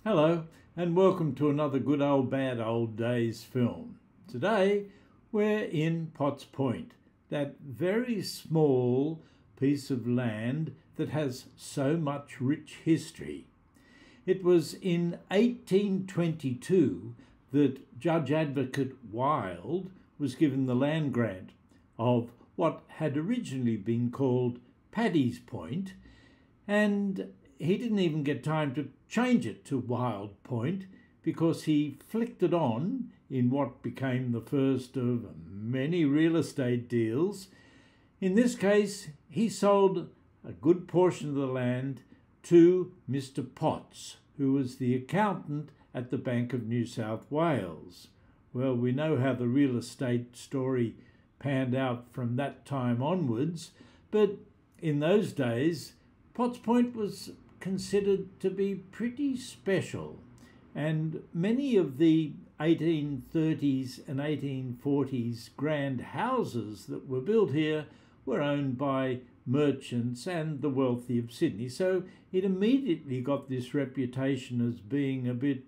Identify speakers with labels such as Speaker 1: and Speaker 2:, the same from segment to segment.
Speaker 1: Hello and welcome to another good old bad old days film. Today we're in Potts Point, that very small piece of land that has so much rich history. It was in 1822 that Judge Advocate Wild was given the land grant of what had originally been called Paddy's Point, and he didn't even get time to change it to Wild Point because he flicked it on in what became the first of many real estate deals. In this case, he sold a good portion of the land to Mr. Potts, who was the accountant at the Bank of New South Wales. Well, we know how the real estate story panned out from that time onwards, but in those days, Potts Point was considered to be pretty special, and many of the 1830s and 1840s grand houses that were built here were owned by merchants and the wealthy of Sydney, so it immediately got this reputation as being a bit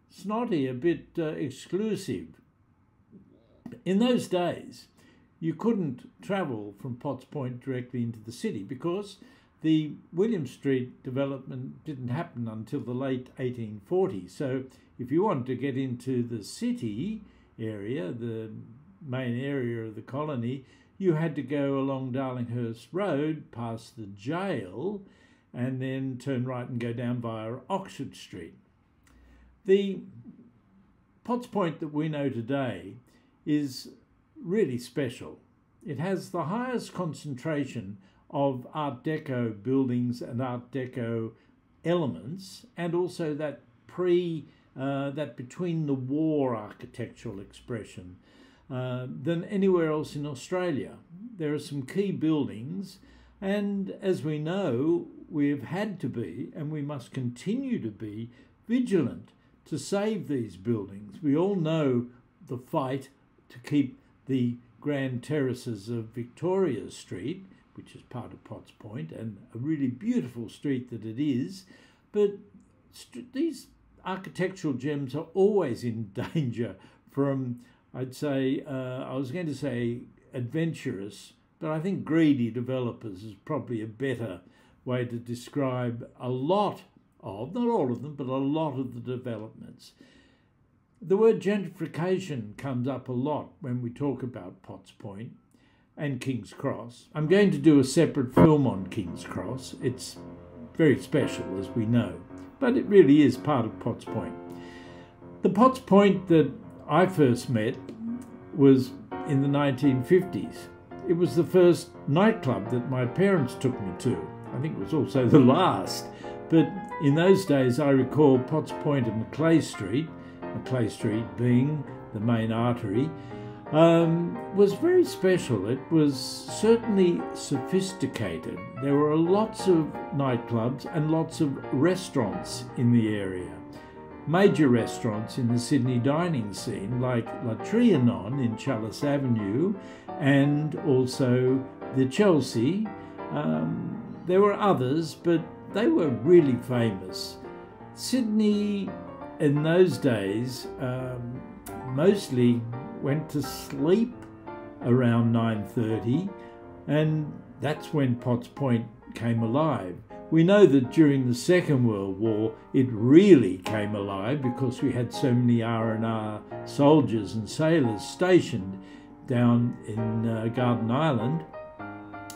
Speaker 1: snotty, a bit exclusive. In those days, you couldn't travel from Potts Point directly into the city because the William Street development didn't happen until the late 1840s. So if you wanted to get into the city area, the main area of the colony, you had to go along Darlinghurst Road, past the jail, and then turn right and go down via Oxford Street. The Potts Point that we know today is really special. It has the highest concentration of Art Deco buildings and Art Deco elements, and also that between the war architectural expression than anywhere else in Australia. There are some key buildings, and as we know, we've had to be, and we must continue to be, vigilant to save these buildings. We all know the fight to keep the grand terraces of Victoria Street, which is part of Potts Point, and a really beautiful street that it is. But these architectural gems are always in danger from, I'd say, I was going to say adventurous, but I think greedy developers is probably a better way to describe a lot of, not all of them, but a lot of the developments. The word gentrification comes up a lot when we talk about Potts Point and King's Cross. I'm going to do a separate film on King's Cross. It's very special, as we know, but it really is part of Potts Point. The Potts Point that I first met was in the 1950s. It was the first nightclub that my parents took me to. I think it was also the last, but in those days I recall Potts Point and Macleay Street being the main artery, was very special. It was certainly sophisticated. There were lots of nightclubs and lots of restaurants in the area. Major restaurants in the Sydney dining scene like La Trianon in Chalice Avenue, and also the Chelsea. There were others, but they were really famous. Sydney in those days mostly went to sleep around 9:30, and that's when Potts Point came alive. We know that during the Second World War it really came alive because we had so many R&R soldiers and sailors stationed down in Garden Island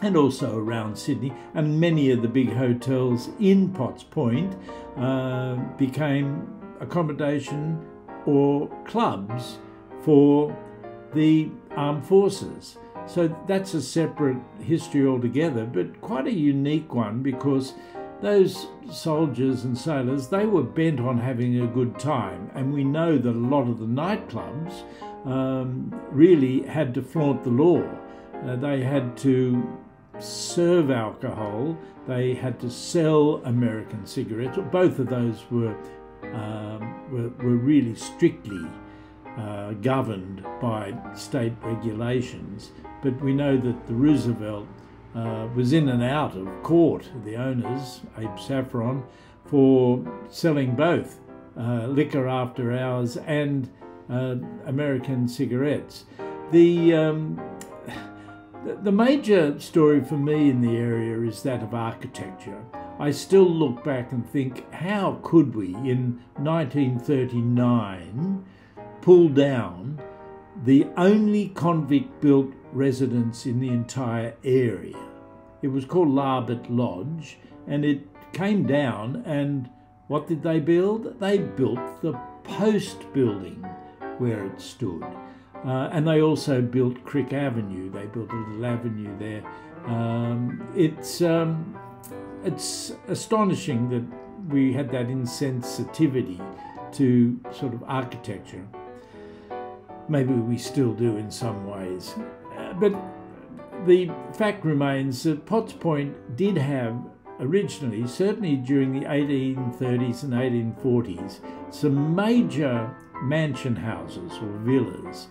Speaker 1: and also around Sydney, and many of the big hotels in Potts Point became accommodation or clubs for the armed forces. So that's a separate history altogether, but quite a unique one, because those soldiers and sailors, they were bent on having a good time, and we know that a lot of the nightclubs really had to flaunt the law. They had to serve alcohol, they had to sell American cigarettes. Both of those were really strictly governed by state regulations, but we know that the Roosevelt was in and out of court, the owners, Abe Saffron, for selling both liquor after hours and American cigarettes. The major story for me in the area is that of architecture. I still look back and think, how could we in 1939 pull down the only convict-built residence in the entire area? It was called Larbert Lodge, and it came down, and what did they build? They built the post building where it stood. And they also built Crick Avenue. They built a little avenue there. It's astonishing that we had that insensitivity to sort of architecture. Maybe we still do in some ways. But the fact remains that Potts Point did have originally, certainly during the 1830s and 1840s, some major mansion houses or villas.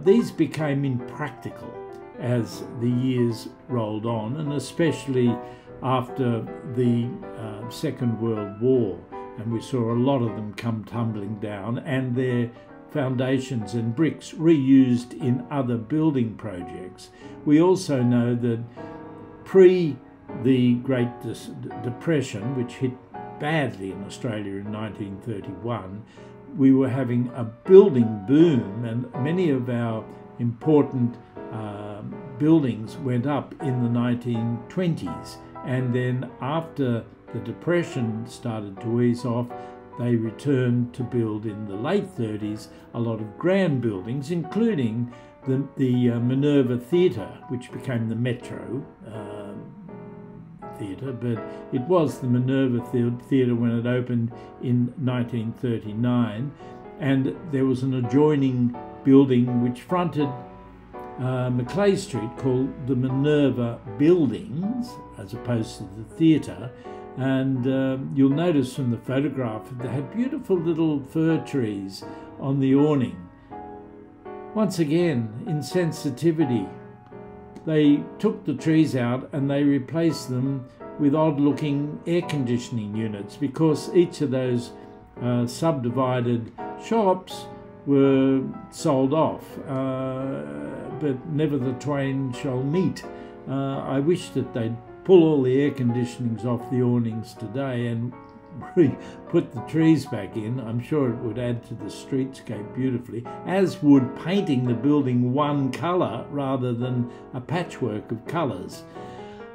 Speaker 1: These became impractical as the years rolled on, and especially after the Second World War, and we saw a lot of them come tumbling down and their foundations and bricks reused in other building projects. We also know that pre the Great Depression, which hit badly in Australia in 1931, we were having a building boom, and many of our important buildings went up in the 1920s. And then after the Depression started to ease off, they returned to build in the late 30s a lot of grand buildings, including the Minerva Theatre, which became the Metro Theatre, but it was the Minerva Theatre when it opened in 1939, and there was an adjoining building which fronted Macleay Street called the Minerva Buildings as opposed to the theatre, and you'll notice from the photograph that they had beautiful little fir trees on the awning. Once again, insensitivity. They took the trees out and they replaced them with odd-looking air conditioning units, because each of those subdivided shops were sold off, but never the twain shall meet. I wish that they'd pull all the air conditionings off the awnings today and put the trees back in. I'm sure it would add to the streetscape beautifully, as would painting the building one colour rather than a patchwork of colours.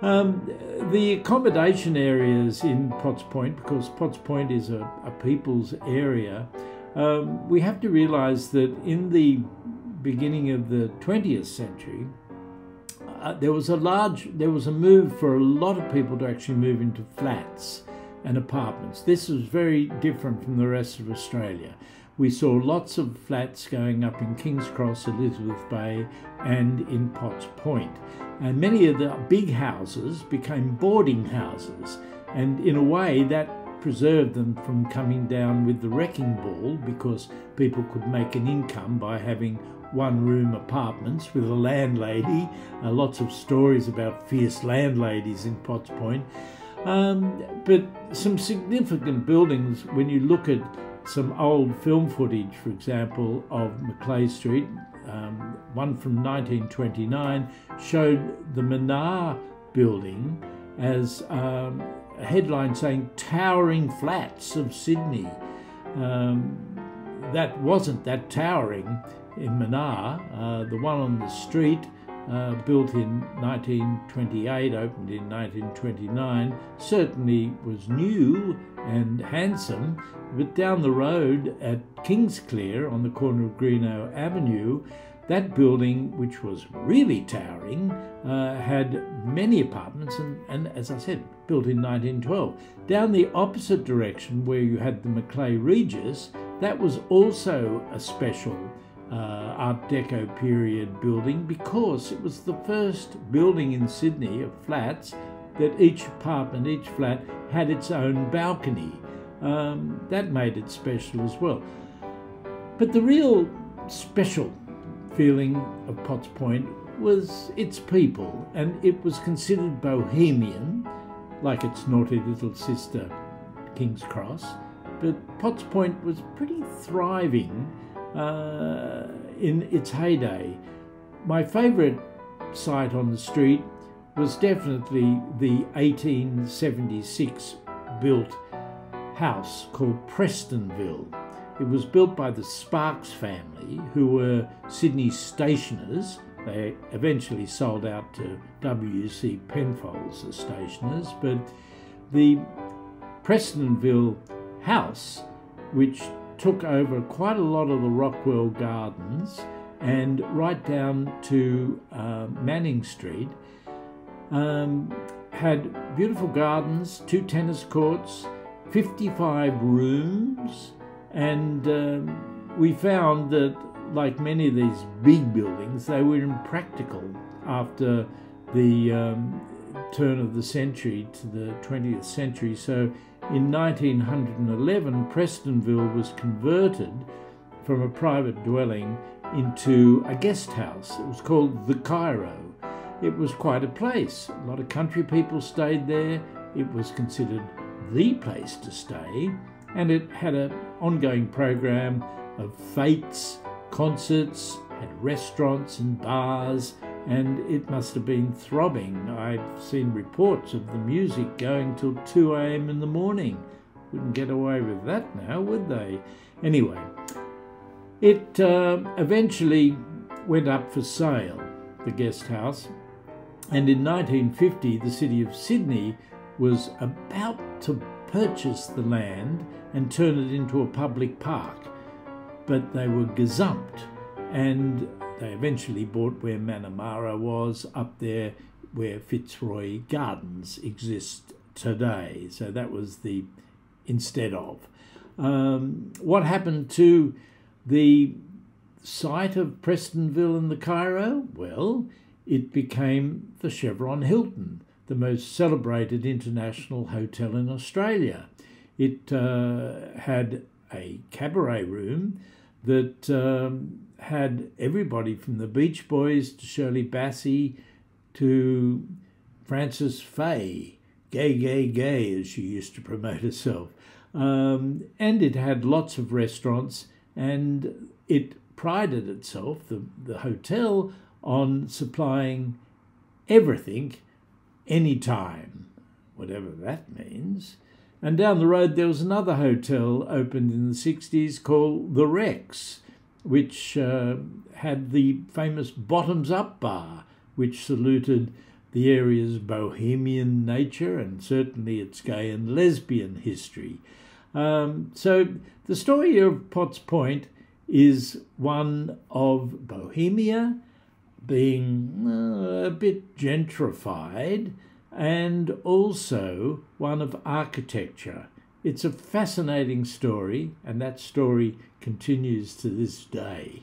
Speaker 1: The accommodation areas in Potts Point, because Potts Point is a people's area, we have to realise that in the beginning of the 20th century, there was a move for a lot of people to actually move into flats and apartments. This was very different from the rest of Australia. We saw lots of flats going up in King's Cross, Elizabeth Bay, and in Potts Point. And many of the big houses became boarding houses, and in a way that preserved them from coming down with the wrecking ball, because people could make an income by having one-room apartments with a landlady. Lots of stories about fierce landladies in Potts Point. But some significant buildings, when you look at some old film footage, for example, of Macleay Street, one from 1929 showed the Manar building as a headline saying "Towering Flats of Sydney." That wasn't that towering in Manar. The one on the street, built in 1928, opened in 1929, certainly was new and handsome, but down the road at Kingsclear on the corner of Greenough Avenue, that building, which was really towering, had many apartments and, as I said, built in 1912. Down the opposite direction, where you had the Macleay Regis, that was also a special Art Deco period building, because it was the first building in Sydney of flats that each apartment, each flat, had its own balcony. That made it special as well. But the real special feeling of Potts Point was its people, and it was considered bohemian, like its naughty little sister King's Cross, but Potts Point was pretty thriving in its heyday. My favourite site on the street was definitely the 1876 built house called Prestonville. It was built by the Sparks family, who were Sydney stationers. They eventually sold out to W.C. Penfolds as stationers, but the Prestonville house, which took over quite a lot of the Rockwell Gardens and right down to Manning Street, had beautiful gardens, 2 tennis courts, 55 rooms, and we found that, like many of these big buildings, they were impractical after the turn of the century to the 20th century. So in 1911, Prestonville was converted from a private dwelling into a guest house. It was called the Cairo. It was quite a place. A lot of country people stayed there. It was considered the place to stay, and it had an ongoing program of fetes, concerts, had restaurants and bars, and it must have been throbbing. I've seen reports of the music going till 2 a.m. in the morning. Wouldn't get away with that now, would they? Anyway, it eventually went up for sale, the guest house, and in 1950 the city of Sydney was about to purchase the land and turn it into a public park, but they were gazumped, and they eventually bought where Manamara was, up there where Fitzroy Gardens exist today. So that was the instead of. What happened to the site of Prestonville and the Cairo? Well, it became the Chevron Hilton, the most celebrated international hotel in Australia. It had a cabaret room that had everybody from the Beach Boys to Shirley Bassey to Frances Faye, gay, gay, gay, as she used to promote herself. And it had lots of restaurants, and it prided itself, the hotel, on supplying everything anytime, whatever that means. And down the road there was another hotel opened in the 60s called the Rex, which had the famous Bottoms Up bar, which saluted the area's bohemian nature and certainly its gay and lesbian history. So the story of Potts Point is one of bohemia being a bit gentrified, and also one of architecture. It's a fascinating story, and that story continues to this day.